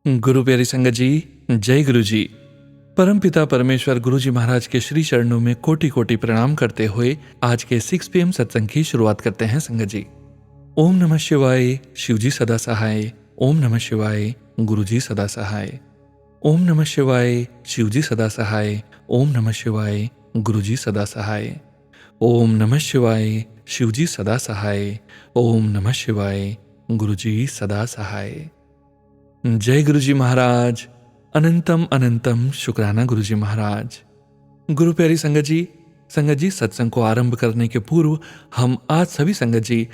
गुरु प्यारी संगत जी, जय गुरु जी। परमपिता परमेश्वर गुरु जी महाराज के श्री चरणों में कोटि कोटि प्रणाम करते हुए आज के 6 PM सत्संग की शुरुआत करते हैं संगत जी। ओम नमः शिवाय, शिव जी सदा सहाय। ओम नमः शिवाय, गुरु जी सदा सहाय। ओम नमः शिवाय, शिव जी सदा सहाय। ओम नमः शिवाय, गुरु जी सदा सहाय। ओम नमः शिवाय, शिव जी सदा सहाय। ओम नमः शिवाय, गुरु जी सदा सहाय। जय गुरु जी महाराज। अनंतम अनंतम शुक्राना गुरु जी महाराज। गुरु प्यारी संगत जी सत्संग को आरंभ करने के पूर्व हम आज सभी संगत जी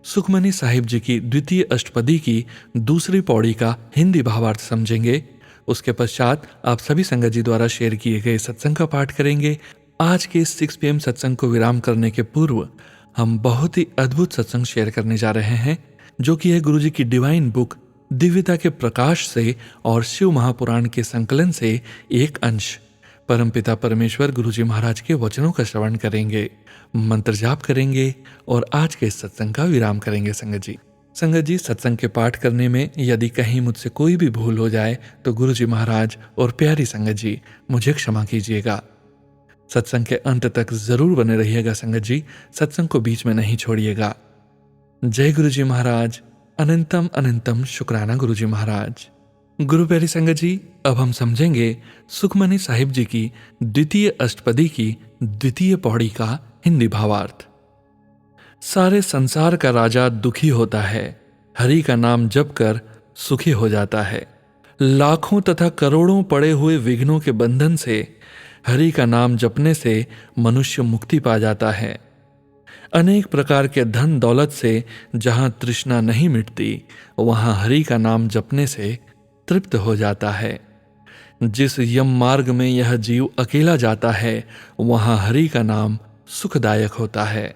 सुखमनी साहिब जी की द्वितीय अष्टपदी की दूसरी पौड़ी का हिंदी भावार्थ समझेंगे। उसके पश्चात आप सभी संगत जी द्वारा शेयर किए गए सत्संग का पाठ करेंगे। आज के 6 PM सत्संग को विराम करने के पूर्व हम बहुत ही अद्भुत सत्संग शेयर करने जा रहे हैं, जो कि है गुरु जी की डिवाइन बुक दिव्यता के प्रकाश से और शिव महापुराण के संकलन से एक अंश। परमपिता परमेश्वर गुरु जी महाराज के वचनों का श्रवण करेंगे, मंत्र जाप करेंगे और आज के इस सत्संग का विराम करेंगे संगत जी सत्संग के पाठ करने में यदि कहीं मुझसे कोई भी भूल हो जाए तो गुरु जी महाराज और प्यारी संगत जी मुझे क्षमा कीजिएगा। सत्संग के अंत तक जरूर बने रहिएगा संगत जी, सत्संग को बीच में नहीं छोड़िएगा। जय गुरु जी महाराज। अनंतम अनंतम शुक्राना गुरु जी महाराज। गुरु प्यारी संगत जी, अब हम समझेंगे सुखमनी साहिब जी की द्वितीय अष्टपदी की द्वितीय पौड़ी का हिंदी भावार्थ। सारे संसार का राजा दुखी होता है, हरि का नाम जप कर सुखी हो जाता है। लाखों तथा करोड़ों पड़े हुए विघ्नों के बंधन से हरि का नाम जपने से मनुष्य मुक्ति पा जाता है। अनेक प्रकार के धन दौलत से जहां तृष्णा नहीं मिटती, वहां हरि का नाम जपने से तृप्त हो जाता है। जिस यम मार्ग में यह जीव अकेला जाता है, वहां हरि का नाम सुखदायक होता है।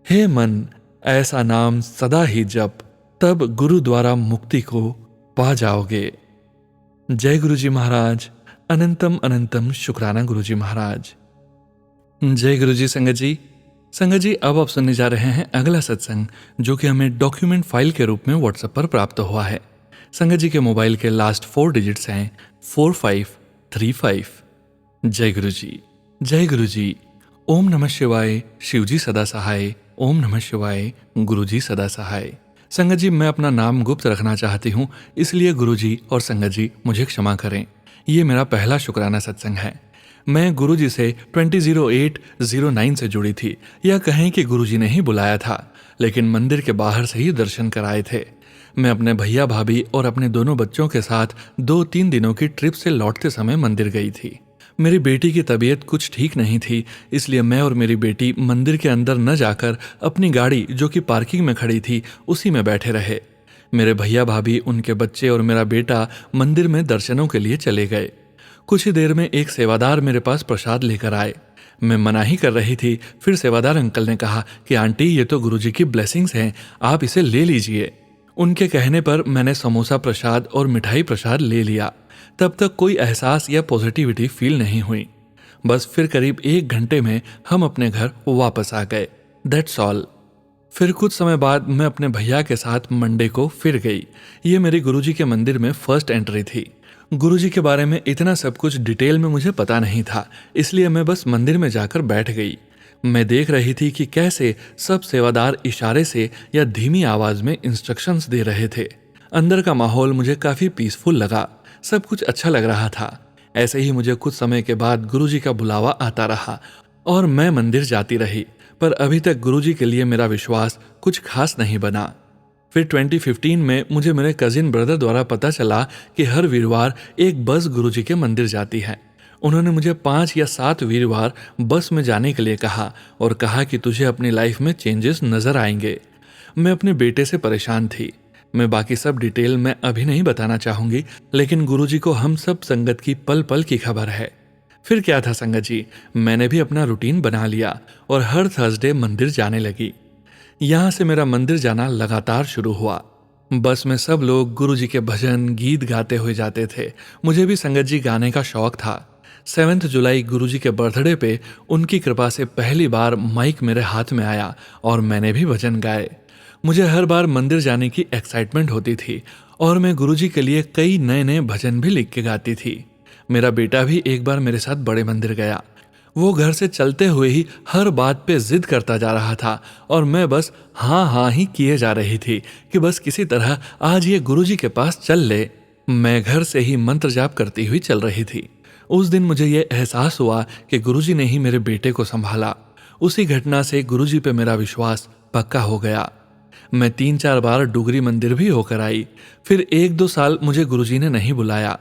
हे मन, ऐसा नाम सदा ही जप, तब गुरु द्वारा मुक्ति को पा जाओगे। जय गुरु जी महाराज। अनंतम अनंतम शुक्राना गुरु जी महाराज। जय गुरु जी संगत जी अब आप सुनने जा रहे हैं अगला सत्संग, जो कि हमें डॉक्यूमेंट फाइल के रूप में व्हाट्सएप पर प्राप्त हुआ है। संगत जी के मोबाइल के लास्ट 4 डिजिट्स हैं 4535। जय गुरु जी। जय गुरु जी। ओम नमः शिवाय, शिव जी सदा सहाय। ओम नमः शिवाय, गुरु जी सदा सहाय। संगत जी, मैं अपना नाम गुप्त रखना चाहती हूँ, इसलिए गुरु जी और संगत जी मुझे क्षमा करें। ये मेरा पहला शुक्राना सत्संग है। मैं गुरुजी से 200809 से जुड़ी थी, या कहें कि गुरुजी ने ही बुलाया था, लेकिन मंदिर के बाहर से ही दर्शन कराए थे। मैं अपने भैया भाभी और अपने दोनों बच्चों के साथ 2-3 दिनों की ट्रिप से लौटते समय मंदिर गई थी। मेरी बेटी की तबीयत कुछ ठीक नहीं थी, इसलिए मैं और मेरी बेटी मंदिर के अंदर न जाकर अपनी गाड़ी, जो कि पार्किंग में खड़ी थी, उसी में बैठे रहे। मेरे भैया भाभी, उनके बच्चे और मेरा बेटा मंदिर में दर्शनों के लिए चले गए। कुछ ही देर में एक सेवादार मेरे पास प्रसाद लेकर आए। मैं मना ही कर रही थी, फिर सेवादार अंकल ने कहा कि आंटी, ये तो गुरुजी की ब्लेसिंग्स हैं, आप इसे ले लीजिए। उनके कहने पर मैंने समोसा प्रसाद और मिठाई प्रसाद ले लिया। तब तक कोई एहसास या पॉजिटिविटी फील नहीं हुई। बस फिर करीब 1 घंटे में हम अपने घर वापस आ गए। That's all. फिर कुछ समय बाद मैं अपने भैया के साथ मंडे को फिर गई। ये मेरी गुरुजी के मंदिर में फर्स्ट एंट्री थी। गुरुजी के बारे में इतना सब कुछ डिटेल में मुझे पता नहीं था, इसलिए मैं बस मंदिर में जाकर बैठ गई। मैं देख रही थी कि कैसे सब सेवादार इशारे से या धीमी आवाज में इंस्ट्रक्शंस दे रहे थे। अंदर का माहौल मुझे काफी पीसफुल लगा, सब कुछ अच्छा लग रहा था। ऐसे ही मुझे कुछ समय के बाद गुरुजी का बुलावा आता रहा और मैं मंदिर जाती रही, पर अभी तक गुरुजी के लिए मेरा विश्वास कुछ खास नहीं बना। फिर 2015 में मुझे मेरे कजिन ब्रदर द्वारा पता चला कि हर वीरवार एक बस गुरुजी के मंदिर जाती है। उन्होंने मुझे 5 या 7 वीरवार बस में जाने के लिए कहा और कहा कि तुझे अपनी लाइफ में चेंजेस नजर आएंगे। मैं अपने बेटे से परेशान थी। मैं बाकी सब डिटेल में अभी नहीं बताना चाहूंगी, लेकिन गुरुजी को हम सब संगत की पल पल की खबर है। फिर क्या था संगत जी, मैंने भी अपना रूटीन बना लिया और हर थर्सडे मंदिर जाने लगी। यहां से मेरा मंदिर जाना लगातार शुरू हुआ। बस में सब लोग गुरुजी के भजन गीत गाते हुए जाते थे। मुझे भी संगत जी गाने का शौक था। 7 जुलाई गुरुजी के बर्थडे पे उनकी कृपा से पहली बार माइक मेरे हाथ में आया और मैंने भी भजन गाए। मुझे हर बार मंदिर जाने की एक्साइटमेंट होती थी और मैं गुरुजी के लिए कई नए नए भजन भी लिख के गाती थी। मेरा बेटा भी एक बार मेरे साथ बड़े मंदिर गया। वो घर से चलते हुए ही हर बात पे जिद करता जा रहा था और मैं बस हाँ हाँ ही किए जा रही थी कि बस किसी तरह आज ये गुरुजी के पास चल ले। मैं घर से ही मंत्र जाप करती हुई चल रही थी। उस दिन मुझे ये एहसास हुआ कि गुरुजी ने ही मेरे बेटे को संभाला। उसी घटना से गुरुजी पे मेरा विश्वास पक्का हो गया। मैं 3-4 बार डुगरी मंदिर भी होकर आई। फिर 1-2 साल मुझे गुरुजी ने नहीं बुलाया।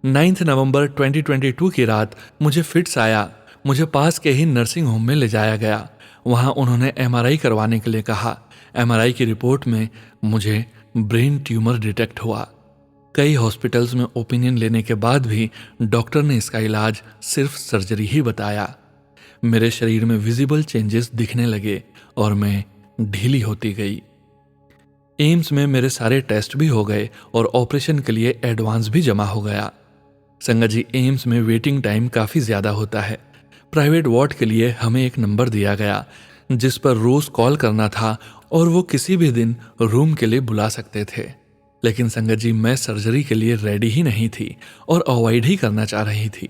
9 नवंबर 2022 की रात मुझे फिट्स आया। मुझे पास के ही नर्सिंग होम में ले जाया गया। वहां उन्होंने एमआरआई करवाने के लिए कहा। एमआरआई की रिपोर्ट में मुझे ब्रेन ट्यूमर डिटेक्ट हुआ। कई हॉस्पिटल्स में ओपिनियन लेने के बाद भी डॉक्टर ने इसका इलाज सिर्फ सर्जरी ही बताया। मेरे शरीर में विजिबल चेंजेस दिखने लगे और मैं ढीली होती गई। एम्स में मेरे सारे टेस्ट भी हो गए और ऑपरेशन के लिए एडवांस भी जमा हो गया। संगत जी, एम्स में वेटिंग टाइम काफ़ी ज़्यादा होता है। प्राइवेट वार्ड के लिए हमें एक नंबर दिया गया जिस पर रोज़ कॉल करना था और वो किसी भी दिन रूम के लिए बुला सकते थे। लेकिन संगत जी, मैं सर्जरी के लिए रेडी ही नहीं थी और अवॉइड ही करना चाह रही थी।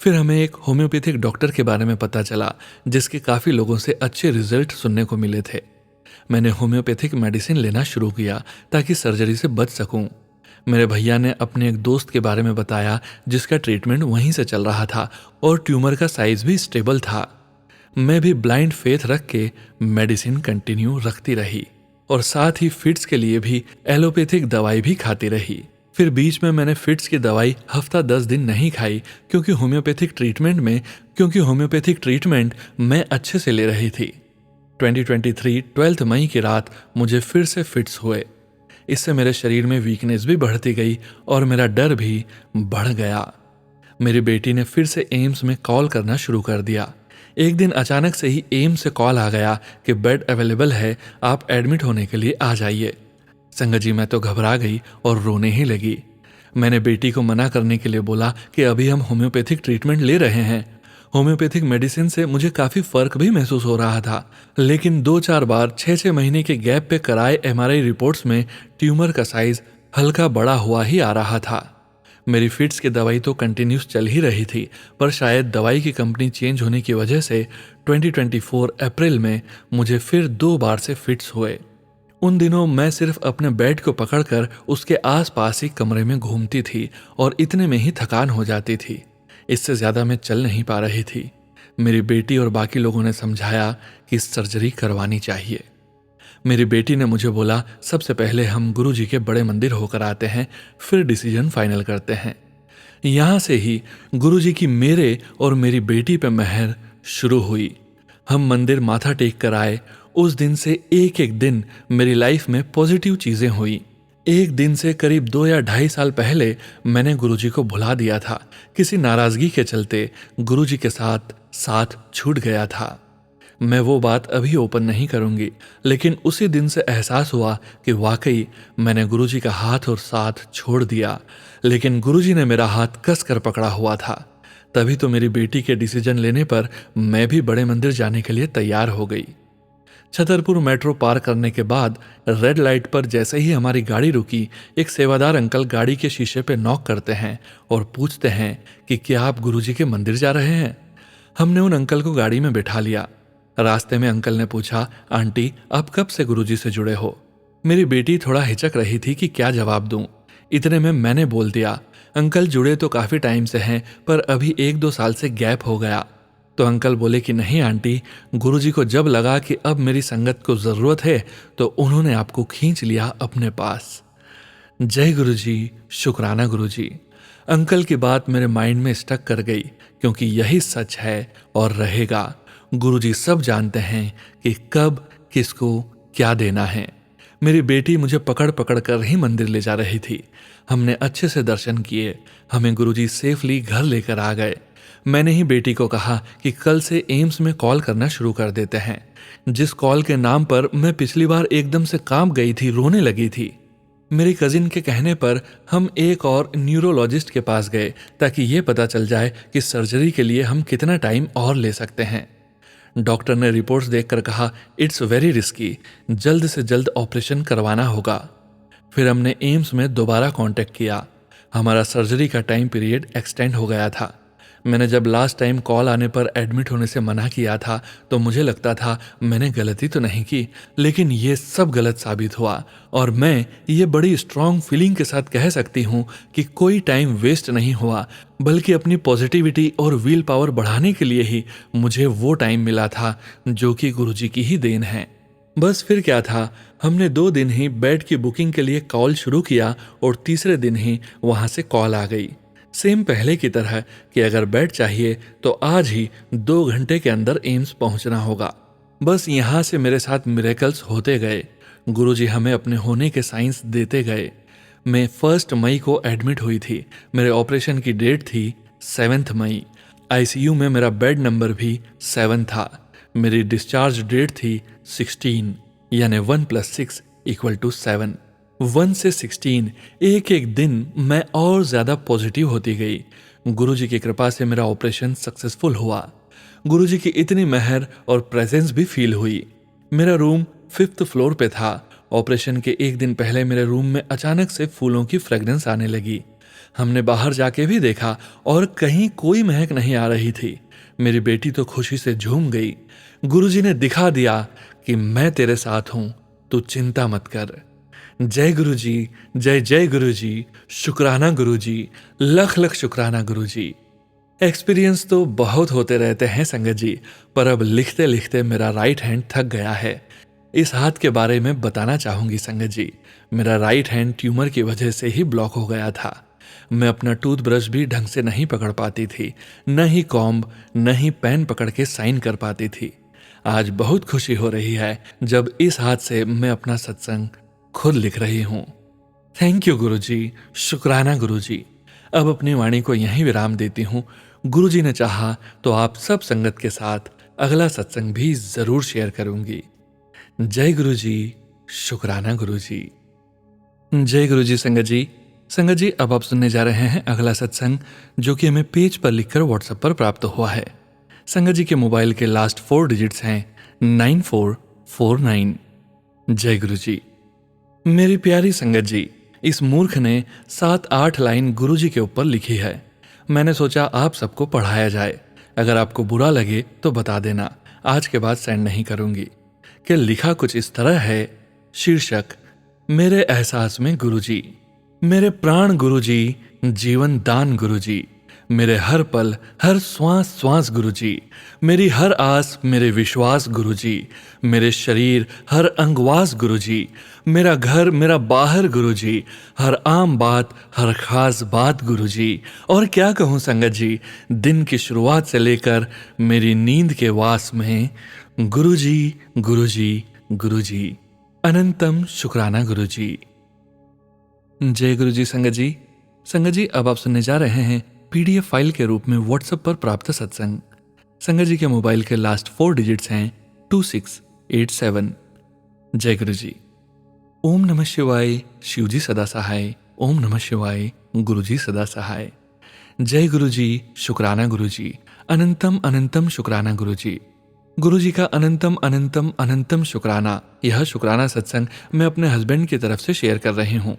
फिर हमें एक होम्योपैथिक डॉक्टर के बारे में पता चला जिसके काफ़ी लोगों से अच्छे रिजल्ट सुनने को मिले थे। मैंने होम्योपैथिक मेडिसिन लेना शुरू किया ताकि सर्जरी से बच सकूं। मेरे भैया ने अपने एक दोस्त के बारे में बताया जिसका ट्रीटमेंट वहीं से चल रहा था और ट्यूमर का साइज भी स्टेबल था। मैं भी ब्लाइंड फेथ रख के मेडिसिन कंटिन्यू रखती रही और साथ ही फिट्स के लिए भी एलोपैथिक दवाई भी खाती रही। फिर बीच में मैंने फिट्स की दवाई हफ्ता 10 दिन नहीं खाई क्योंकि होम्योपैथिक ट्रीटमेंट मैं अच्छे से ले रही थी। 2023 12 मई की रात मुझे फिर से फिट्स हुए। इससे मेरे शरीर में वीकनेस भी बढ़ती गई और मेरा डर भी बढ़ गया। मेरी बेटी ने फिर से एम्स में कॉल करना शुरू कर दिया। एक दिन अचानक से ही एम्स से कॉल आ गया कि बेड अवेलेबल है, आप एडमिट होने के लिए आ जाइए। संगत जी, मैं तो घबरा गई और रोने ही लगी। मैंने बेटी को मना करने के लिए बोला कि अभी हम होम्योपैथिक ट्रीटमेंट ले रहे हैं। होम्योपैथिक मेडिसिन से मुझे काफ़ी फर्क भी महसूस हो रहा था, लेकिन 2-4 बार 6-6 महीने के गैप पे कराए एमआरआई रिपोर्ट्स में ट्यूमर का साइज हल्का बड़ा हुआ ही आ रहा था। मेरी फिट्स की दवाई तो कंटिन्यूस चल ही रही थी, पर शायद दवाई की कंपनी चेंज होने की वजह से 2024 अप्रैल में मुझे फिर 2 बार से फिट्स हुए। उन दिनों मैं सिर्फ अपने बेड को पकड़कर उसके आसपास ही कमरे में घूमती थी और इतने में ही थकान हो जाती थी। इससे ज़्यादा मैं चल नहीं पा रही थी। मेरी बेटी और बाकी लोगों ने समझाया कि सर्जरी करवानी चाहिए। मेरी बेटी ने मुझे बोला, सबसे पहले हम गुरुजी के बड़े मंदिर होकर आते हैं, फिर डिसीजन फाइनल करते हैं। यहाँ से ही गुरुजी की मेरे और मेरी बेटी पे मेहर शुरू हुई। हम मंदिर माथा टेक कर आए। उस दिन से एक एक दिन मेरी लाइफ में पॉजिटिव चीज़ें हुई। एक दिन से करीब 2 या 2.5 साल पहले मैंने गुरुजी को भुला दिया था। किसी नाराज़गी के चलते गुरुजी के साथ छूट गया था। मैं वो बात अभी ओपन नहीं करूंगी, लेकिन उसी दिन से एहसास हुआ कि वाकई मैंने गुरुजी का हाथ और साथ छोड़ दिया, लेकिन गुरुजी ने मेरा हाथ कस कर पकड़ा हुआ था। तभी तो मेरी बेटी के डिसीजन लेने पर मैं भी बड़े मंदिर जाने के लिए तैयार हो गई। छतरपुर मेट्रो पार करने के बाद रेड लाइट पर जैसे ही हमारी गाड़ी रुकी, एक सेवादार अंकल गाड़ी के शीशे पे नॉक करते हैं और पूछते हैं कि क्या आप गुरुजी के मंदिर जा रहे हैं। हमने उन अंकल को गाड़ी में बिठा लिया। रास्ते में अंकल ने पूछा, आंटी आप कब से गुरुजी से जुड़े हो? मेरी बेटी थोड़ा हिचक रही थी कि क्या जवाब दूं। इतने में मैंने बोल दिया, अंकल जुड़े तो काफ़ी टाइम से हैं, पर अभी 1-2 साल से गैप हो गया। तो अंकल बोले कि नहीं आंटी, गुरुजी को जब लगा कि अब मेरी संगत को ज़रूरत है तो उन्होंने आपको खींच लिया अपने पास। जय गुरुजी, शुक्राना गुरुजी। अंकल की बात मेरे माइंड में स्टक कर गई, क्योंकि यही सच है और रहेगा। गुरुजी सब जानते हैं कि कब किसको क्या देना है। मेरी बेटी मुझे पकड़ पकड़ कर ही मंदिर ले जा रही थी। हमने अच्छे से दर्शन किए। हमें गुरुजी सेफली घर लेकर आ गए। मैंने ही बेटी को कहा कि कल से एम्स में कॉल करना शुरू कर देते हैं। जिस कॉल के नाम पर मैं पिछली बार एकदम से कांप गई थी, रोने लगी थी। मेरी कजिन के कहने पर हम एक और न्यूरोलॉजिस्ट के पास गए ताकि ये पता चल जाए कि सर्जरी के लिए हम कितना टाइम और ले सकते हैं। डॉक्टर ने रिपोर्ट्स देखकर कहा, इट्स वेरी रिस्की, जल्द से जल्द ऑपरेशन करवाना होगा। फिर हमने एम्स में दोबारा कांटेक्ट किया। हमारा सर्जरी का टाइम पीरियड एक्सटेंड हो गया था। मैंने जब लास्ट टाइम कॉल आने पर एडमिट होने से मना किया था तो मुझे लगता था मैंने गलती तो नहीं की, लेकिन ये सब गलत साबित हुआ और मैं ये बड़ी स्ट्रांग फीलिंग के साथ कह सकती हूँ कि कोई टाइम वेस्ट नहीं हुआ, बल्कि अपनी पॉजिटिविटी और विल पावर बढ़ाने के लिए ही मुझे वो टाइम मिला था, जो कि गुरुजी की ही देन है। बस फिर क्या था, हमने 2 दिन ही बेड की बुकिंग के लिए कॉल शुरू किया और तीसरे दिन ही वहां से कॉल आ गई, सेम पहले की तरह कि अगर बेड चाहिए तो आज ही 2 घंटे के अंदर एम्स पहुंचना होगा। बस यहां से मेरे साथ मिरेकल्स होते गए। गुरुजी हमें अपने होने के साइंस देते गए। मैं 1 मई को एडमिट हुई थी। मेरे ऑपरेशन की डेट थी 7 मई। आईसीयू में मेरा बेड नंबर भी 7 था। मेरी डिस्चार्ज डेट थी 16, यानी 1 + 6 = 7। 1 से 16 एक एक दिन मैं और ज्यादा पॉजिटिव होती गई। गुरुजी की कृपा से मेरा ऑपरेशन सक्सेसफुल हुआ। गुरुजी की इतनी मेहर और प्रेजेंस भी फील हुई। मेरा रूम 5th फ्लोर पे था। ऑपरेशन के एक दिन पहले मेरे रूम में अचानक से फूलों की फ्रेग्रेंस आने लगी। हमने बाहर जाके भी देखा और कहीं कोई महक नहीं आ रही थी। मेरी बेटी तो खुशी से झूम गई। गुरुजी ने दिखा दिया कि मैं तेरे साथ हूं, तू चिंता मत कर। जय गुरुजी, जय जय गुरुजी, शुक्राना गुरुजी, लख लख शुक्राना गुरुजी। एक्सपीरियंस तो बहुत होते रहते हैं संगत जी, पर अब लिखते लिखते मेरा राइट हैंड थक गया है। इस हाथ के बारे में बताना चाहूंगी संगत जी। मेरा राइट हैंड ट्यूमर की वजह से ही ब्लॉक हो गया था। मैं अपना टूथब्रश भी ढंग से नहीं पकड़ पाती थी, न ही कॉम्ब, न ही पेन पकड़ के साइन कर पाती थी। आज बहुत खुशी हो रही है जब इस हाथ से मैं अपना सत्संग खुद लिख रही हूं। थैंक यू गुरुजी, शुक्राना गुरुजी। अब अपनी वाणी को यहीं विराम देती हूं। गुरुजी ने चाहा तो आप सब संगत के साथ अगला सत्संग भी जरूर शेयर करूंगी। जय गुरुजी, शुक्राना गुरुजी। जय गुरुजी संगत जी। संगत जी, अब आप सुनने जा रहे हैं अगला सत्संग, जो कि हमें पेज पर लिखकर व्हाट्सएप पर प्राप्त हुआ है। संगत जी के मोबाइल के लास्ट 4 डिजिट्स हैं 9449। जय गुरुजी। मेरी प्यारी संगत जी, इस मूर्ख ने 7-8 लाइन गुरुजी के ऊपर लिखी है। मैंने सोचा आप सबको पढ़ाया जाए। अगर आपको बुरा लगे तो बता देना, आज के बाद सेंड नहीं करूंगी। कि लिखा कुछ इस तरह है। शीर्षक, मेरे एहसास में गुरुजी। मेरे प्राण गुरुजी, जीवन दान गुरुजी। मेरे हर पल, हर श्वास श्वास गुरुजी। मेरी हर आस, मेरे विश्वास गुरुजी। मेरे शरीर, हर अंगवास गुरुजी। मेरा घर, मेरा बाहर गुरुजी। हर आम बात, हर खास बात गुरुजी। और क्या कहूँ संगत जी, दिन की शुरुआत से लेकर मेरी नींद के वास में गुरुजी, गुरुजी, गुरुजी। अनंतम शुक्राना गुरुजी। जय गुरुजी संगत जी। संगत जी, अब आप सुनने जा रहे हैं PDF फाइल के रूप में व्हाट्सएप पर प्राप्त सत्संग। संगत जी के मोबाइल के लास्ट 4 डिजिट्स हैं 2687। जय गुरुजी। ओम नमः शिवाय, शिवजी सदा सहाय। ओम नमः शिवाय, गुरुजी सदा सहाय। जय गुरुजी, शुक्राना गुरुजी। अनंतम अनंतम शुक्राना गुरुजी। गुरुजी का अनंतम अनंतम अनंतम शुक्राना। यह शुक्राना सत्संग मैं अपने हस्बैंड की तरफ से शेयर कर रही हूँ।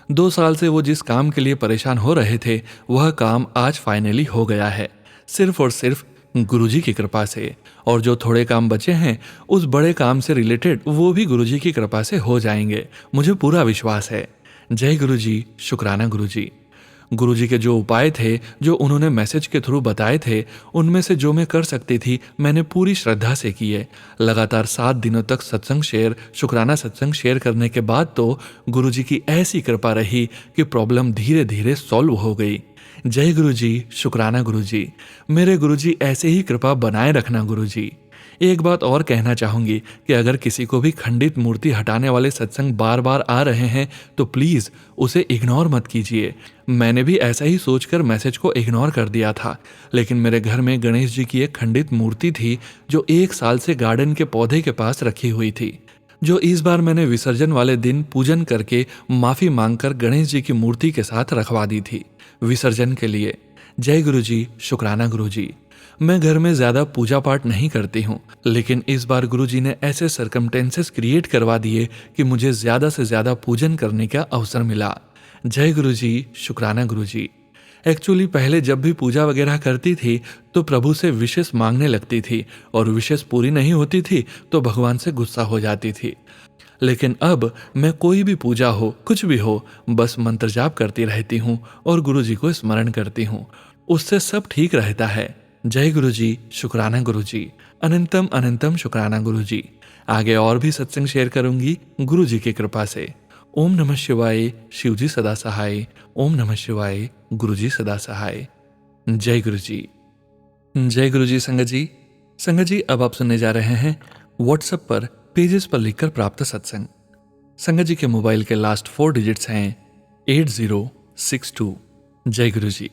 2 साल से वो जिस काम के लिए परेशान हो रहे थे, वह काम आज फाइनली हो गया है, सिर्फ और सिर्फ गुरुजी की कृपा से। और जो थोड़े काम बचे हैं, उस बड़े काम से रिलेटेड वो भी गुरुजी की कृपा से हो जाएंगे, मुझे पूरा विश्वास है। जय गुरुजी, शुक्राना गुरुजी। गुरुजी के जो उपाय थे, जो उन्होंने मैसेज के थ्रू बताए थे, उनमें से जो मैं कर सकती थी मैंने पूरी श्रद्धा से किए। लगातार 7 दिनों तक सत्संग शेयर, शुक्राना सत्संग शेयर करने के बाद तो गुरुजी की ऐसी कृपा रही कि प्रॉब्लम धीरे धीरे सॉल्व हो गई। जय गुरुजी, शुक्राना गुरुजी। मेरे गुरुजी ऐसे ही कृपा बनाए रखना गुरुजी। एक बात और कहना चाहूंगी कि अगर किसी को भी खंडित मूर्ति हटाने वाले सत्संग बार बार आ रहे हैं तो प्लीज उसे इग्नोर मत कीजिए। मैंने भी ऐसा ही सोचकर मैसेज को इग्नोर कर दिया था, लेकिन मेरे घर में गणेश जी की एक खंडित मूर्ति थी जो 1 साल से गार्डन के पौधे के पास रखी हुई थी, जो इस बार मैंने विसर्जन वाले दिन पूजन करके माफी मांगकर गणेश जी की मूर्ति के साथ रखवा दी थी विसर्जन के लिए। जय गुरुजी, शुक्राना गुरुजी। मैं घर में ज्यादा पूजा पाठ नहीं करती हूँ, लेकिन इस बार गुरुजी ने ऐसे सरकमटेंसेस क्रिएट करवा दिए कि मुझे ज्यादा से ज्यादा पूजन करने का अवसर मिला। जय गुरुजी, शुक्राना गुरुजी। एक्चुअली पहले जब भी पूजा वगैरह करती थी तो प्रभु से विशेष मांगने लगती थी, और विशेष पूरी नहीं होती थी तो भगवान से गुस्सा हो जाती थी। लेकिन अब मैं कोई भी पूजा हो, कुछ भी हो, बस मंत्र जाप करती रहती हूँ और गुरुजी को स्मरण करती हूँ। उससे सब ठीक रहता है। जय गुरुजी, शुक्राना गुरुजी। अनंतम अनंतम शुक्राना गुरुजी। आगे और भी सत्संग शेयर करूंगी गुरुजी की कृपा से। ओम नमः शिवाय, शिवजी सदा सहाय। ओम नमः शिवाय, गुरुजी सदा सहाय। जय गुरुजी। जय गुरुजी। संगत जी, संगत जी, अब आप सुनने जा रहे हैं व्हाट्सएप पर पेजेस पर लिखकर प्राप्त सत्संग। संगत जी के मोबाइल के लास्ट 4 डिजिट्स हैं 8062। जय गुरुजी।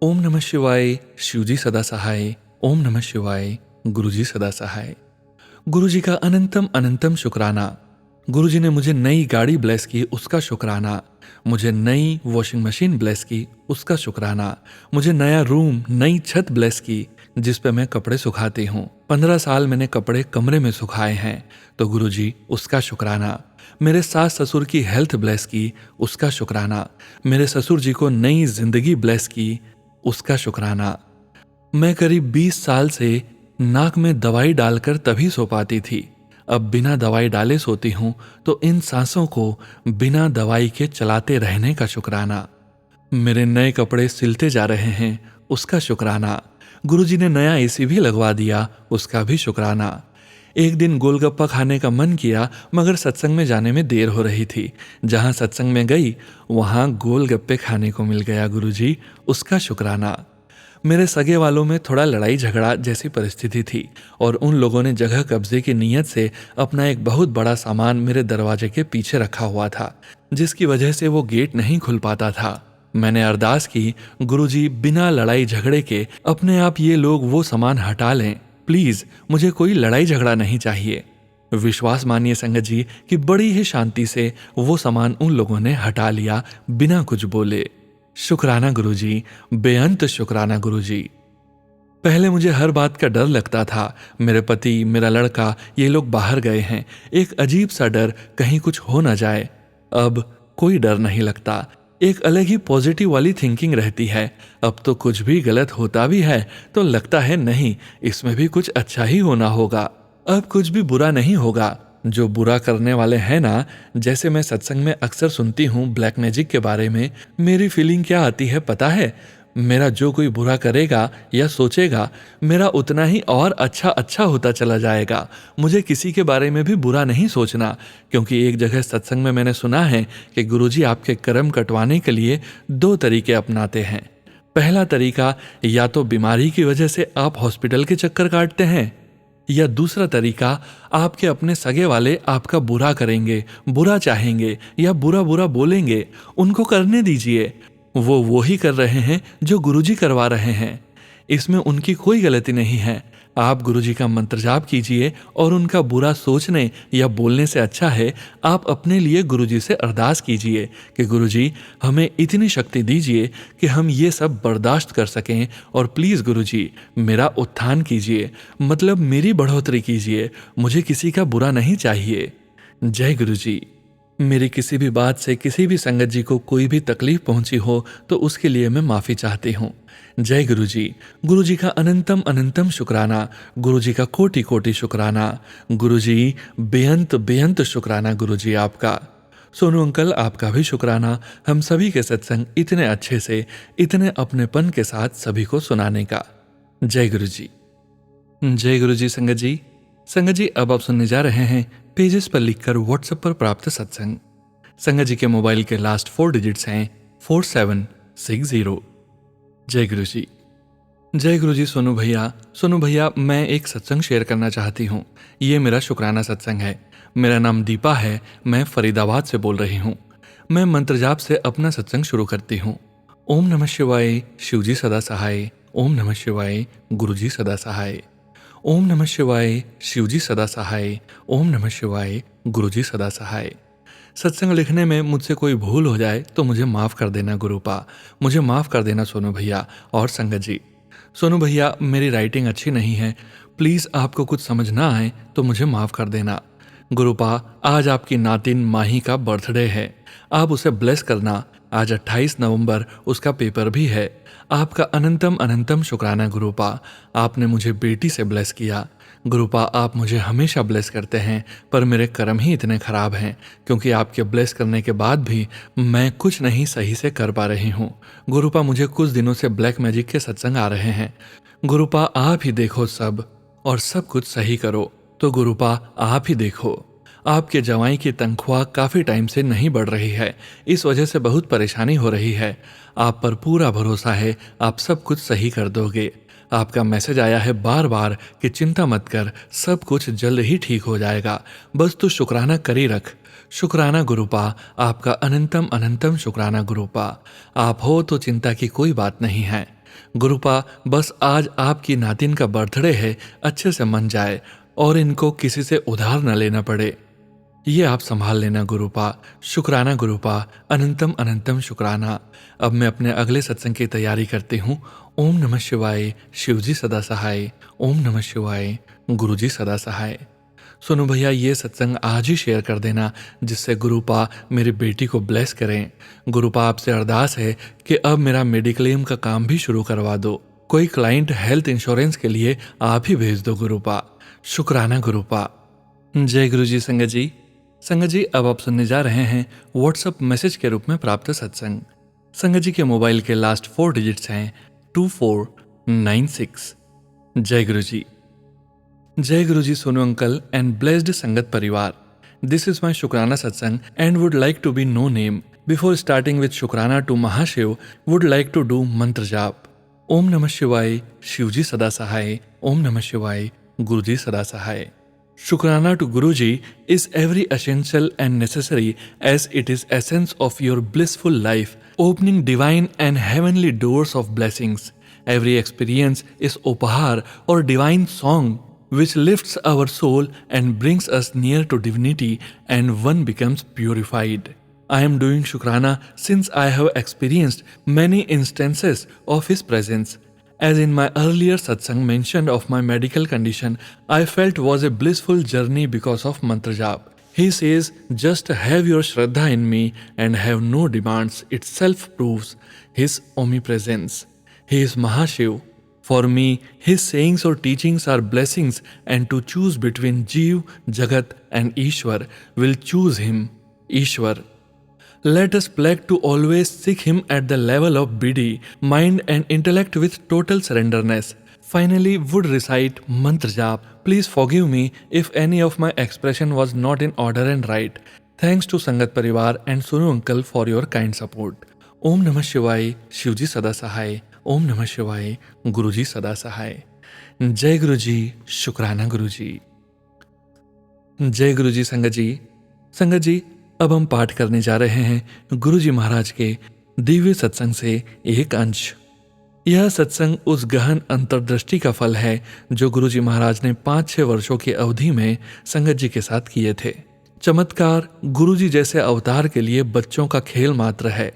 ओम नमः शिवाय, शिवजी सदा सहाय। ओम नमः शिवाय, गुरुजी सदा सहाय। गुरुजी का अनंतम अनंतम शुक्राना। गुरुजी ने मुझे नई गाड़ी ब्लेस की, उसका शुक्राना। मुझे नई वॉशिंग मशीन ब्लेस की, उसका शुक्राना। मुझे नया रूम, नई छत ब्लेस की जिस पे मैं कपड़े सुखाती हूँ। 15 साल मैंने कपड़े कमरे में सुखाए हैं, तो गुरुजी उसका शुक्राना। मेरे सास ससुर की हेल्थ ब्लेस की, उसका शुक्राना। मेरे ससुर जी को नई जिंदगी ब्लेस की, उसका शुक्राना। मैं करीब 20 साल से नाक में दवाई डालकर तभी सो पाती थी, अब बिना दवाई डाले सोती हूं, तो इन सांसों को बिना दवाई के चलाते रहने का शुक्राना। मेरे नए कपड़े सिलते जा रहे हैं, उसका शुक्राना। गुरुजी ने नया एसी भी लगवा दिया, उसका भी शुक्राना। एक दिन गोलगप्पा खाने का मन किया, मगर सत्संग में जाने में देर हो रही थी। जहां सत्संग में गई वहां गोलगप्पे खाने को मिल गया गुरुजी, उसका शुक्राना। मेरे सगे वालों में थोड़ा लड़ाई झगड़ा जैसी परिस्थिति थी, और उन लोगों ने जगह कब्जे की नीयत से अपना एक बहुत बड़ा सामान मेरे दरवाजे के पीछे रखा हुआ था, जिसकी वजह से वो गेट नहीं खुल पाता था। मैंने अरदास की, गुरुजी बिना लड़ाई झगड़े के अपने आप ये लोग वो सामान हटा लें, प्लीज, मुझे कोई लड़ाई झगड़ा नहीं चाहिए। विश्वास मानिए संगत जी कि बड़ी ही शांति से वो सामान उन लोगों ने हटा लिया, बिना कुछ बोले। शुक्राना गुरुजी, बेअंत शुक्राना गुरुजी। पहले मुझे हर बात का डर लगता था। मेरे पति, मेरा लड़का, ये लोग बाहर गए हैं, एक अजीब सा डर, कहीं कुछ हो ना जाए। अब कोई डर नहीं लगता, एक अलग ही पॉजिटिव वाली थिंकिंग रहती है। अब तो कुछ भी गलत होता भी है तो लगता है नहीं, इसमें भी कुछ अच्छा ही होना होगा, अब कुछ भी बुरा नहीं होगा। जो बुरा करने वाले हैं ना, जैसे मैं सत्संग में अक्सर सुनती हूँ ब्लैक मैजिक के बारे में, मेरी फीलिंग क्या आती है पता है? मेरा जो कोई बुरा करेगा या सोचेगा, मेरा उतना ही और अच्छा होता चला जाएगा। मुझे किसी के बारे में भी बुरा नहीं सोचना, क्योंकि एक जगह सत्संग में मैंने सुना है कि गुरुजी आपके कर्म कटवाने के लिए 2 तरीके अपनाते हैं। पहला तरीका, या तो बीमारी की वजह से आप हॉस्पिटल के चक्कर काटते हैं, या दूसरा तरीका, आपके अपने सगे वाले आपका बुरा करेंगे, बुरा चाहेंगे या बुरा बुरा बोलेंगे, उनको करने दीजिए। वो ही कर रहे हैं जो गुरुजी करवा रहे हैं, इसमें उनकी कोई गलती नहीं है। आप गुरुजी का मंत्र जाप कीजिए, और उनका बुरा सोचने या बोलने से अच्छा है आप अपने लिए गुरुजी से अरदास कीजिए कि गुरुजी हमें इतनी शक्ति दीजिए कि हम ये सब बर्दाश्त कर सकें, और प्लीज़ गुरुजी मेरा उत्थान कीजिए, मतलब मेरी बढ़ोतरी कीजिए, मुझे किसी का बुरा नहीं चाहिए। जय गुरुजी। मेरी किसी भी बात से किसी भी संगत जी को कोई भी तकलीफ पहुंची हो तो उसके लिए मैं माफ़ी चाहती हूँ। जय गुरुजी। गुरुजी का अनंतम अनंतम शुक्राना, गुरुजी का कोटि कोटि शुक्राना। गुरुजी बेअंत बेअंत शुक्राना गुरुजी आपका। सोनू अंकल आपका भी शुक्राना, हम सभी के सत्संग इतने अच्छे से, इतने अपनेपन के साथ सभी को सुनाने का। जय गुरुजी। जय गुरुजी। संगत जी, संगत जी, अब आप सुनने जा रहे हैं पेजेस पर लिखकर व्हाट्सएप पर प्राप्त सत्संग। संगत जी के मोबाइल के लास्ट 4 डिजिट्स हैं 4760। जय गुरुजी। जय गुरुजी। सोनू भैया, मैं एक सत्संग शेयर करना चाहती हूँ। ये मेरा शुक्राना सत्संग है। मेरा नाम दीपा है, मैं फरीदाबाद से बोल रही हूँ। मैं मंत्र जाप से अपना सत्संग शुरू करती हूँ। ओम नमः शिवाय, शिवजी सदा सहाय। ओम नमः शिवाय, गुरुजी सदा सहाय। ओम नमः शिवाय, शिवजी सदा सहाय। ओम नमः शिवाय, गुरुजी सदा सहाय। सत्संग लिखने में मुझसे कोई भूल हो जाए तो मुझे माफ़ कर देना गुरुपा, मुझे माफ़ कर देना सोनू भैया और संगत जी। सोनू भैया, मेरी राइटिंग अच्छी नहीं है, प्लीज आपको कुछ समझ ना आए तो मुझे माफ कर देना। गुरुपा, आज आपकी नातिन माही का बर्थडे है, आप उसे ब्लेस करना। आज 28 नवंबर उसका पेपर भी है। आपका अनंतम अनंतम शुक्राना गुरुपा, आपने मुझे बेटी से ब्लेस किया। गुरुपा, आप मुझे हमेशा ब्लेस करते हैं, पर मेरे कर्म ही इतने खराब हैं क्योंकि आपके ब्लेस करने के बाद भी मैं कुछ नहीं सही से कर पा रही हूँ। गुरुपा, मुझे कुछ दिनों से ब्लैक मैजिक के सत्संग आ रहे हैं। गुरुपा, आप ही देखो सब और सब कुछ सही करो। तो गुरुपा, आप ही देखो, आपके जवाई की तनख्वाह काफी टाइम से नहीं बढ़ रही है, इस वजह से बहुत परेशानी हो रही है। आप पर पूरा भरोसा है, आप सब कुछ सही कर दोगे। आपका मैसेज आया है बार बार कि चिंता मत कर, सब कुछ जल्द ही ठीक हो जाएगा, बस तू शुक्राना करी रख। शुक्राना गुरुपा, आपका अनंतम अनंतम शुक्राना गुरुपा। आप हो तो चिंता की कोई बात नहीं है। गुरुपा, बस आज आपकी नातिन का बर्थडे है, अच्छे से मन जाए और इनको किसी से उधार न लेना पड़े, ये आप संभाल लेना गुरुपा। शुक्राना गुरुपा, अनंतम अनंतम शुक्राना। अब मैं अपने अगले सत्संग की तैयारी करती हूँ। ओम नमः शिवाय, शिवजी सदा सहाय। ओम नमः शिवाय, गुरुजी सदा सहाय। सोनू भैया, ये सत्संग आज ही शेयर कर देना जिससे गुरुपा मेरी बेटी को ब्लेस करें। गुरुपा, आपसे अरदास है कि अब मेरा मेडिक्लेम का काम भी शुरू करवा दो। कोई क्लाइंट हेल्थ इंश्योरेंस के लिए आप ही भेज दो गुरुपा। शुक्राना गुरुपा। जय गुरु जी। संगत जी, संगत जी, अब आप सुनने जा रहे हैं व्हाट्सएप मैसेज के रूप में प्राप्त सत्संग। संगत जी के मोबाइल के लास्ट 4 डिजिट्स हैं 2496। जय गुरु जी। जय Guru ji Sonu uncle and blessed sangat parivar. This is my shukrana satsang and would like to be no name. Before starting with shukrana to Mahashiv, would like to do mantra jaap. ओम नमः शिवाय, शिवजी सदा सहाय। ओम नमः शिवाय, गुरुजी सदा सहाय। Shukrana to Guruji is every essential and necessary as it is essence of your blissful life, opening divine and heavenly doors of blessings. Every experience is upahar or divine song which lifts our soul and brings us near to divinity and one becomes purified. I am doing Shukrana since I have experienced many instances of His presence. As in my earlier satsang mentioned of my medical condition, I felt was a blissful journey because of mantra jap. He says, just have your shraddha in me and have no demands itself proves His omnipresence. He is Mahashiv. For me, His sayings or teachings are blessings, and to choose between Jeev, Jagat and Ishwar will choose Him, Ishwar. Let us pledge to always seek Him at the level of body, mind and intellect with total surrenderness. Finally, would recite mantra jap. Please forgive me if any of my expression was not in order and right. Thanks to Sangat Parivar and Sonu Uncle for your kind support. Om Namah Shivaya, Shivji Sada Sahay. Om Namah Shivaya, Guruji Sada Sahay. जय गुरु जी। शुक्राना गुरु जी। जय गुरु जी। संगत जी, संगत जी, अब हम पाठ करने जा रहे हैं गुरु जी महाराज के दिव्य सत्संग से एक अंश। यह सत्संग उस गहन अंतर्दृष्टि का फल है जो गुरु जी महाराज ने 5-6 वर्षों की अवधि में संगत जी के साथ किए थे। चमत्कार गुरु जी जैसे अवतार के लिए बच्चों का खेल मात्र है,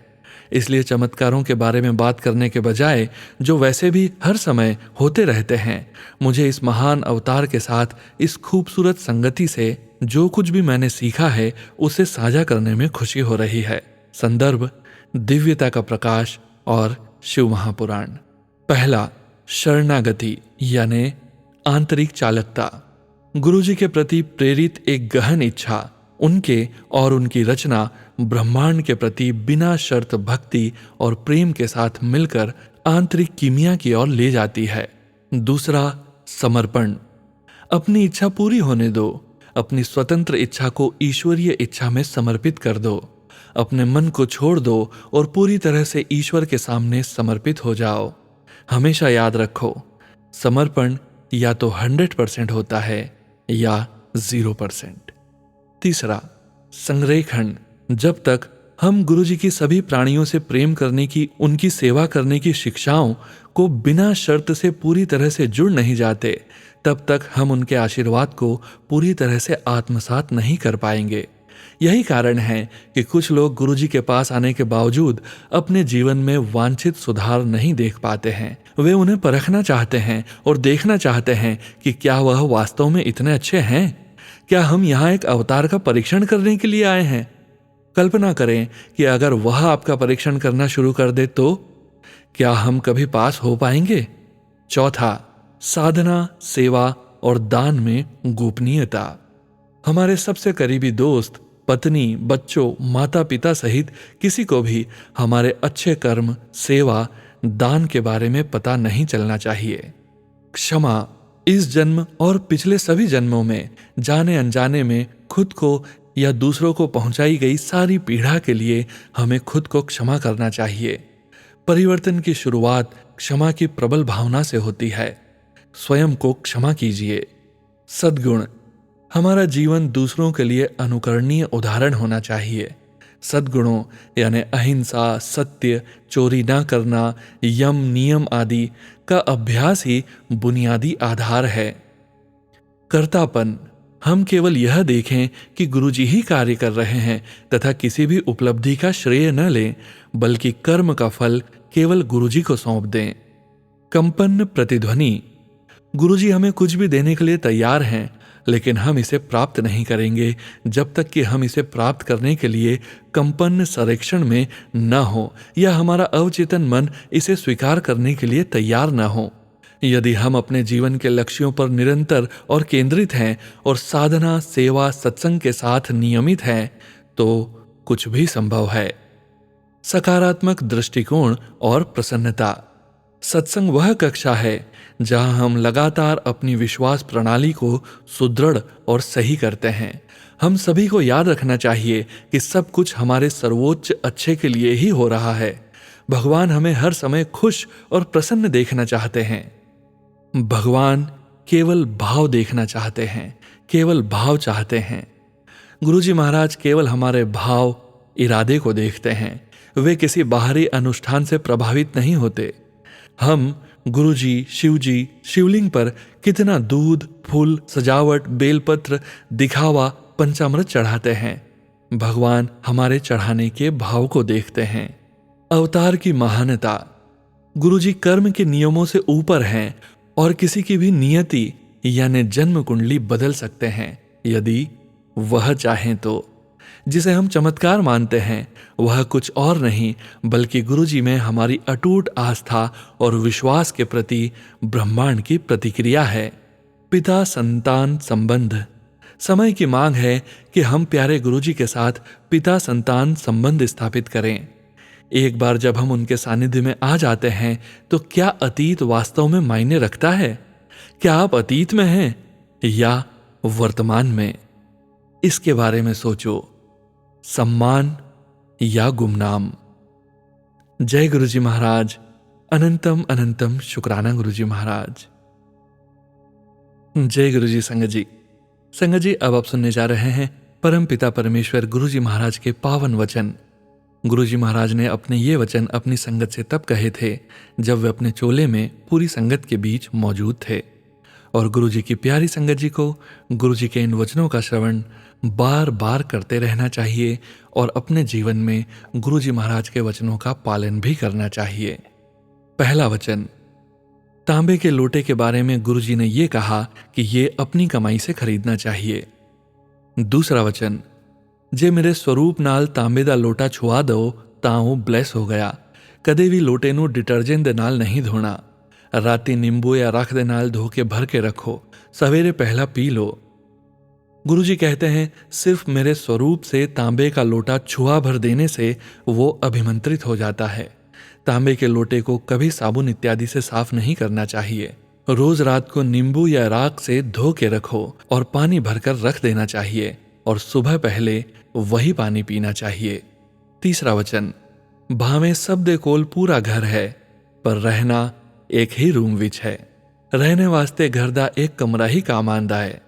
इसलिए चमत्कारों के बारे में बात करने के बजाय जो वैसे भी हर समय होते रहते हैं, मुझे इस महान अवतार के साथ इस खूबसूरत संगति से जो कुछ भी मैंने सीखा है उसे साझा करने में खुशी हो रही है। संदर्भ दिव्यता का प्रकाश और शिव महापुराण। पहला, शरणागति यानी आंतरिक चालकता। गुरुजी के प्रति प्रेरित एक गहन इच्छा उनके और उनकी रचना ब्रह्मांड के प्रति बिना शर्त भक्ति और प्रेम के साथ मिलकर आंतरिक कीमिया की ओर ले जाती है। दूसरा, समर्पण। अपनी इच्छा पूरी होने दो, अपनी स्वतंत्र इच्छा को ईश्वरीय इच्छा में समर्पित कर दो, अपने मन को छोड़ दो और पूरी तरह से ईश्वर के सामने समर्पित हो जाओ। हमेशा याद रखो, समर्पण या तो 100% होता है या 0%। तीसरा, संग्रहखंड। जब तक हम गुरुजी की सभी प्राणियों से प्रेम करने की, उनकी सेवा करने की शिक्षाओं को बिना शर्त से पूरी तरह से जुड़ नहीं जाते, तब तक हम उनके आशीर्वाद को पूरी तरह से आत्मसात नहीं कर पाएंगे। यही कारण है कि कुछ लोग गुरुजी के पास आने के बावजूद अपने जीवन में वांछित सुधार नहीं देख पाते हैं। वे उन्हें परखना चाहते हैं और देखना चाहते हैं कि क्या वह वास्तव में इतने अच्छे हैं। क्या हम यहाँ एक अवतार का परीक्षण करने के लिए आए हैं? कल्पना करें कि अगर वह आपका परीक्षण करना शुरू कर दे तो क्या हम कभी पास हो पाएंगे? चौथा, साधना, सेवा और दान में गोपनीयता। हमारे सबसे करीबी दोस्त, पत्नी, बच्चों, माता पिता सहित किसी को भी हमारे अच्छे कर्म, सेवा, दान के बारे में पता नहीं चलना चाहिए। क्षमा, इस जन्म और पिछले सभी जन्मों में जाने अनजाने में खुद को या दूसरों को पहुंचाई गई सारी पीड़ा के लिए हमें खुद को क्षमा करना चाहिए। परिवर्तन की शुरुआत क्षमा की प्रबल भावना से होती है। स्वयं को क्षमा कीजिए। सद्गुण, हमारा जीवन दूसरों के लिए अनुकरणीय उदाहरण होना चाहिए। सद्गुणों यानी अहिंसा, सत्य, चोरी न करना, यम, नियम आदि का अभ्यास ही बुनियादी आधार है। कर्तापन, हम केवल यह देखें कि गुरुजी ही कार्य कर रहे हैं तथा किसी भी उपलब्धि का श्रेय न लें, बल्कि कर्म का फल केवल गुरुजी को सौंप दें। कंपन प्रतिध्वनि, गुरुजी हमें कुछ भी देने के लिए तैयार हैं, लेकिन हम इसे प्राप्त नहीं करेंगे जब तक कि हम इसे प्राप्त करने के लिए कंपन संरक्षण में न हो या हमारा अवचेतन मन इसे स्वीकार करने के लिए तैयार न हो। यदि हम अपने जीवन के लक्ष्यों पर निरंतर और केंद्रित हैं और साधना, सेवा, सत्संग के साथ नियमित हैं, तो कुछ भी संभव है। सकारात्मक दृष्टिकोण और प्रसन्नता, सत्संग वह कक्षा है जहां हम लगातार अपनी विश्वास प्रणाली को सुदृढ़ और सही करते हैं। हम सभी को याद रखना चाहिए कि सब कुछ हमारे सर्वोच्च अच्छे के लिए ही हो रहा है। भगवान हमें हर समय खुश और प्रसन्न देखना चाहते हैं। भगवान केवल भाव देखना चाहते हैं, केवल भाव चाहते हैं। गुरुजी महाराज केवल हमारे भाव, इरादे को देखते हैं। वे किसी बाहरी अनुष्ठान से प्रभावित नहीं होते। हम गुरुजी, शिवजी, शिवलिंग पर कितना दूध, फूल, सजावट, बेलपत्र, दिखावा, पंचामृत चढ़ाते हैं। भगवान हमारे चढ़ाने के भाव को देखते हैं। अवतार की महानता, गुरुजी कर्म के नियमों से ऊपर हैं और किसी की भी नियति यानी जन्म कुंडली बदल सकते हैं यदि वह चाहें तो। जिसे हम चमत्कार मानते हैं वह कुछ और नहीं बल्कि गुरुजी में हमारी अटूट आस्था और विश्वास के प्रति ब्रह्मांड की प्रतिक्रिया है। पिता संतान संबंध, समय की मांग है कि हम प्यारे गुरुजी के साथ पिता संतान संबंध स्थापित करें। एक बार जब हम उनके सानिध्य में आ जाते हैं तो क्या अतीत वास्तव में मायने रखता है? क्या आप अतीत में हैं या वर्तमान में? इसके बारे में सोचो। सम्मान या गुमनाम। जय गुरुजी महाराज। अनंतम अनंतम शुक्राना गुरुजी महाराज। जय गुरुजी संगत जी। संगत जी, अब आप सुनने जा रहे हैं परम पिता परमेश्वर गुरुजी महाराज के पावन वचन। गुरुजी महाराज ने अपने ये वचन अपनी संगत से तब कहे थे जब वे अपने चोले में पूरी संगत के बीच मौजूद थे। और गुरुजी की प्यारी संगत जी को गुरुजी के इन वचनों का श्रवण बार बार करते रहना चाहिए और अपने जीवन में गुरुजी महाराज के वचनों का पालन भी करना चाहिए। पहला वचन, तांबे के लोटे के बारे में गुरुजी ने यह कहा कि ये अपनी कमाई से खरीदना चाहिए। दूसरा वचन, जे मेरे स्वरूप नाल तांबे दा लोटा छुआ दो तां ब्लेस हो गया। कदे भी लोटे नू डिटर्जेंट दे नाल नहीं धोना। राती नींबू या रख दे नाल धो के भर के रखो, सवेरे पहला पी लो। गुरुजी कहते हैं सिर्फ मेरे स्वरूप से तांबे का लोटा छुआ भर देने से वो अभिमंत्रित हो जाता है। तांबे के लोटे को कभी साबुन इत्यादि से साफ नहीं करना चाहिए। रोज रात को नींबू या राख से धो के रखो और पानी भरकर रख देना चाहिए और सुबह पहले वही पानी पीना चाहिए। तीसरा वचन, भावें सब दे कोल पूरा घर है पर रहना एक ही रूम विच है। रहने वास्ते घर दा एक कमरा ही काम आंदा है।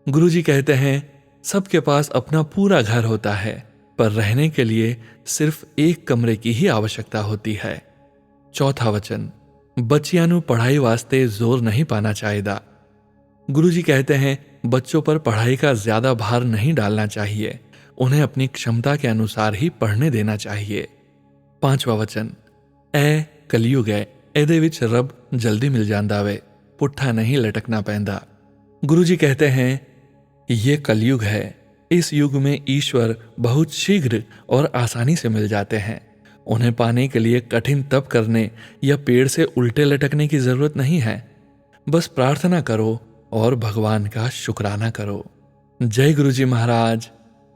गुरुजी कहते हैं सबके पास अपना पूरा घर होता है पर रहने के लिए सिर्फ एक कमरे की ही आवश्यकता होती है। चौथा वचन, बच्चियां नू पढ़ाई वास्ते जोर नहीं पाना चाहिदा। गुरुजी कहते हैं बच्चों पर पढ़ाई का ज्यादा भार नहीं डालना चाहिए। उन्हें अपनी क्षमता के अनुसार ही पढ़ने देना चाहिए। 5वां वचन, ए कलयुग है, ਇਹਦੇ ਵਿੱਚ रब जल्दी मिल ਜਾਂਦਾ ਵੇ, पुट्ठा नहीं लटकना पैंदा। गुरुजी कहते हैं ये कलयुग है, इस युग में ईश्वर बहुत शीघ्र और आसानी से मिल जाते हैं। उन्हें पाने के लिए कठिन तप करने या पेड़ से उल्टे लटकने की जरूरत नहीं है। बस प्रार्थना करो और भगवान का शुक्राना करो। जय गुरुजी महाराज।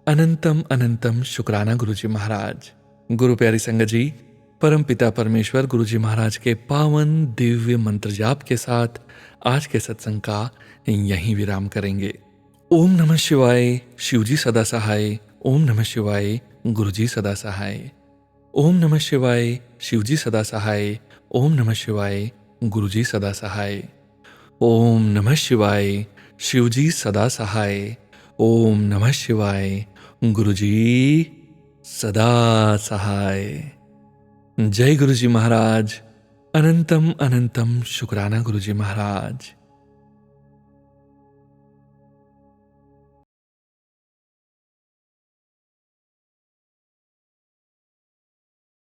अनंतम अनंतम शुक्राना गुरुजी महाराज। गुरु प्यारी संगत जी, परम पिता परमेश्वर गुरुजी महाराज के पावन दिव्य मंत्र जाप के साथ आज के सत्संग का यहीं विराम करेंगे। ओम नमः शिवाय, शिवजी सदा सहाय। ओम नमः शिवाय, गुरुजी सदा सहाय। ओम नमः शिवाय, शिवजी सदा सहाय। ओम नमः शिवाय, गुरुजी सदा सहाय। ओम नमः शिवाय, शिवजी सदा सहाय। ओम नमः शिवाय, गुरुजी सदा सहाय। जय गुरुजी महाराज। अनंतम अनंतम शुक्राना गुरुजी महाराज।